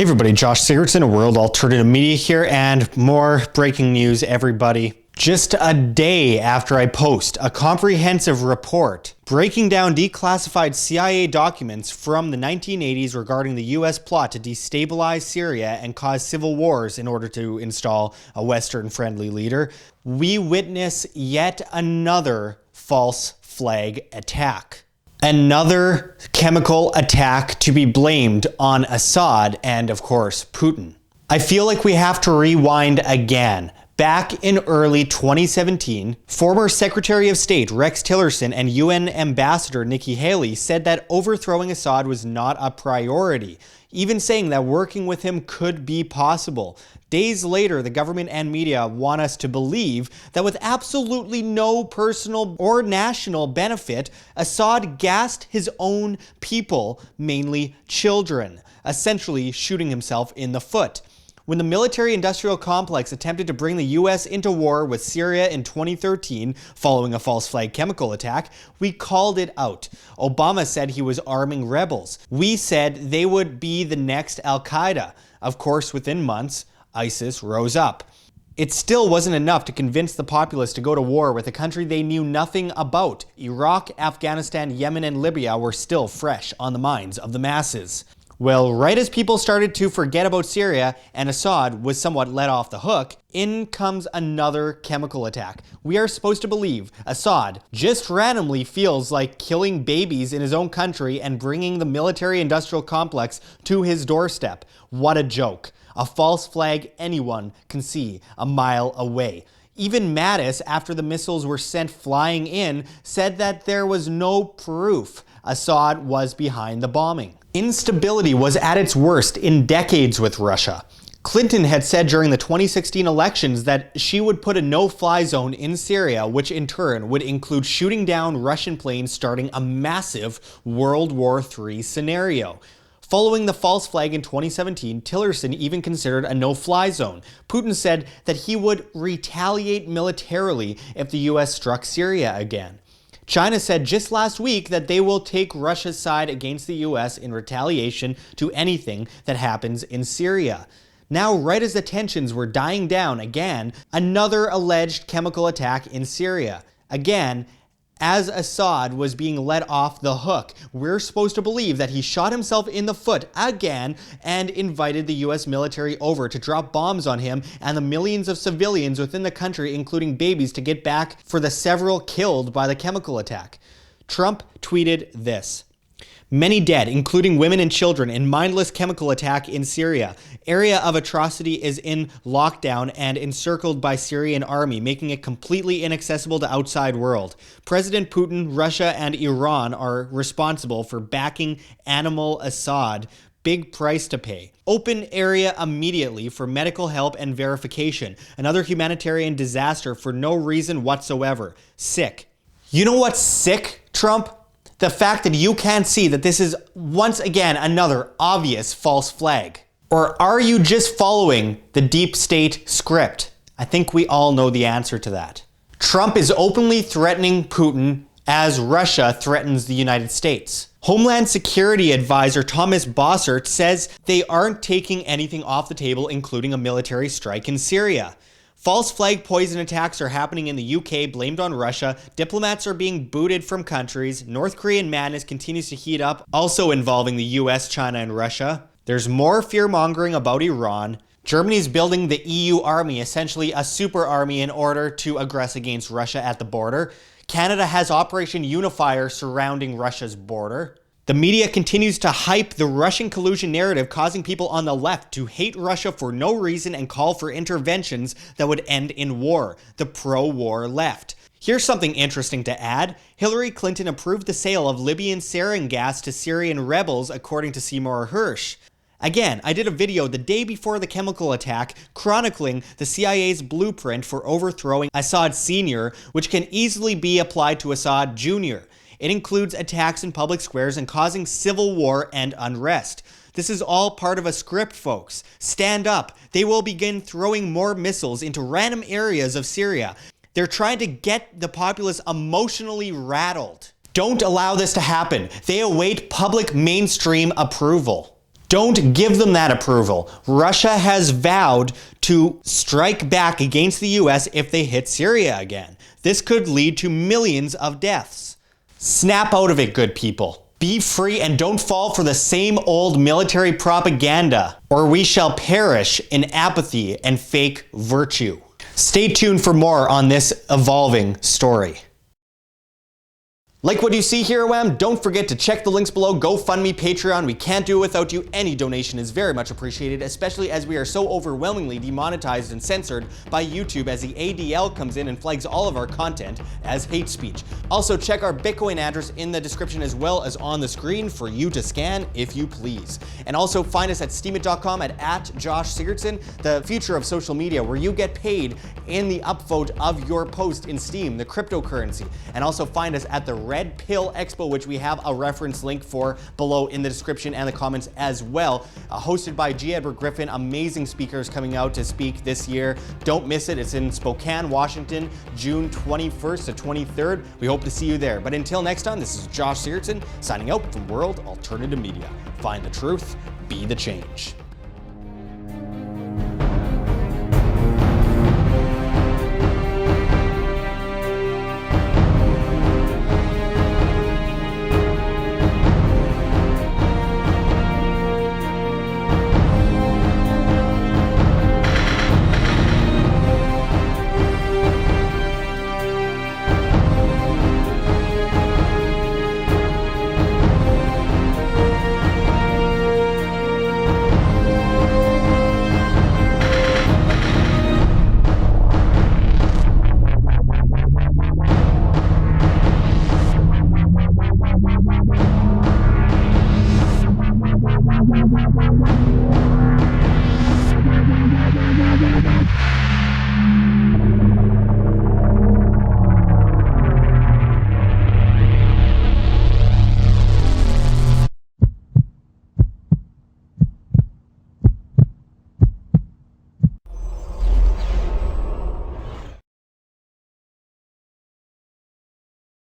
Hey everybody, Josh Sigurdson, a World Alternative Media here, and more breaking news, everybody. Just a day after I post a comprehensive report breaking down declassified CIA documents from the 1980s regarding the US plot to destabilize Syria and cause civil wars in order to install a Western-friendly leader, we witness yet another false flag attack. Another chemical attack to be blamed on Assad and, of course, Putin. I feel like we have to rewind again. Back in early 2017, former Secretary of State Rex Tillerson and UN Ambassador Nikki Haley said that overthrowing Assad was not a priority, even saying that working with him could be possible. Days later, the government and media want us to believe that with absolutely no personal or national benefit, Assad gassed his own people, mainly children, essentially shooting himself in the foot. When the military-industrial complex attempted to bring the US into war with Syria in 2013, following a false flag chemical attack, we called it out. Obama said he was arming rebels. We said they would be the next Al-Qaeda. Of course, within months, ISIS rose up. It still wasn't enough to convince the populace to go to war with a country they knew nothing about. Iraq, Afghanistan, Yemen, and Libya were still fresh on the minds of the masses. Well, right as people started to forget about Syria and Assad was somewhat let off the hook, in comes another chemical attack. We are supposed to believe Assad just randomly feels like killing babies in his own country and bringing the military-industrial complex to his doorstep. What a joke. A false flag anyone can see a mile away. Even Mattis, after the missiles were sent flying in, said that there was no proof Assad was behind the bombing. Instability was at its worst in decades with Russia. Clinton had said during the 2016 elections that she would put a no-fly zone in Syria, which in turn would include shooting down Russian planes, starting a massive World War III scenario. Following the false flag in 2017, Tillerson even considered a no-fly zone. Putin said that he would retaliate militarily if the US struck Syria again. China said just last week that they will take Russia's side against the US in retaliation to anything that happens in Syria. Now, right as the tensions were dying down again, another alleged chemical attack in Syria. Again, as Assad was being let off the hook, we're supposed to believe that he shot himself in the foot again and invited the US military over to drop bombs on him and the millions of civilians within the country, including babies, to get back for the several killed by the chemical attack. Trump tweeted this: "Many dead, including women and children, in mindless chemical attack in Syria. Area of atrocity is in lockdown and encircled by Syrian army, making it completely inaccessible to outside world. President Putin, Russia, and Iran are responsible for backing animal Assad. Big price to pay. Open area immediately for medical help and verification. Another humanitarian disaster for no reason whatsoever. Sick." You know what's sick, Trump? The fact that you can't see that this is once again another obvious false flag. Or are you just following the deep state script? I think we all know the answer to that. Trump is openly threatening Putin as Russia threatens the United States. Homeland Security Advisor Thomas Bossert says they aren't taking anything off the table, including a military strike in Syria. False flag poison attacks are happening in the UK, blamed on Russia. Diplomats are being booted from countries. North Korean madness continues to heat up, also involving the US, China, and Russia. There's more fear-mongering about Iran. Germany's building the EU army, essentially a super army, in order to aggress against Russia at the border. Canada has Operation Unifier surrounding Russia's border. The media continues to hype the Russian collusion narrative, causing people on the left to hate Russia for no reason and call for interventions that would end in war. The pro-war left. Here's something interesting to add. Hillary Clinton approved the sale of Libyan sarin gas to Syrian rebels, according to Seymour Hersh. Again, I did a video the day before the chemical attack chronicling the CIA's blueprint for overthrowing Assad Sr., which can easily be applied to Assad Jr. It includes attacks in public squares and causing civil war and unrest. This is all part of a script, folks. Stand up. They will begin throwing more missiles into random areas of Syria. They're trying to get the populace emotionally rattled. Don't allow this to happen. They await public mainstream approval. Don't give them that approval. Russia has vowed to strike back against the US if they hit Syria again. This could lead to millions of deaths. Snap out of it, good people. Be free and don't fall for the same old military propaganda, or we shall perish in apathy and fake virtue. Stay tuned for more on this evolving story. Like what you see here, WAM? Don't forget to check the links below. GoFundMe, Patreon. We can't do it without you. Any donation is very much appreciated, especially as we are so overwhelmingly demonetized and censored by YouTube as the ADL comes in and flags all of our content as hate speech. Also, check our Bitcoin address in the description as well as on the screen for you to scan if you please. And also find us at steemit.com at Josh Sigurdson, the future of social media, where you get paid in the upvote of your post in Steem, the cryptocurrency. And also find us at the Red Pill Expo, which we have a reference link for below in the description and the comments as well. Hosted by G. Edward Griffin, amazing speakers coming out to speak this year. Don't miss it. It's in Spokane, Washington, June 21st to 23rd. We hope to see you there. But until next time, this is Josh Sigurdson signing out from World Alternative Media. Find the truth, be the change.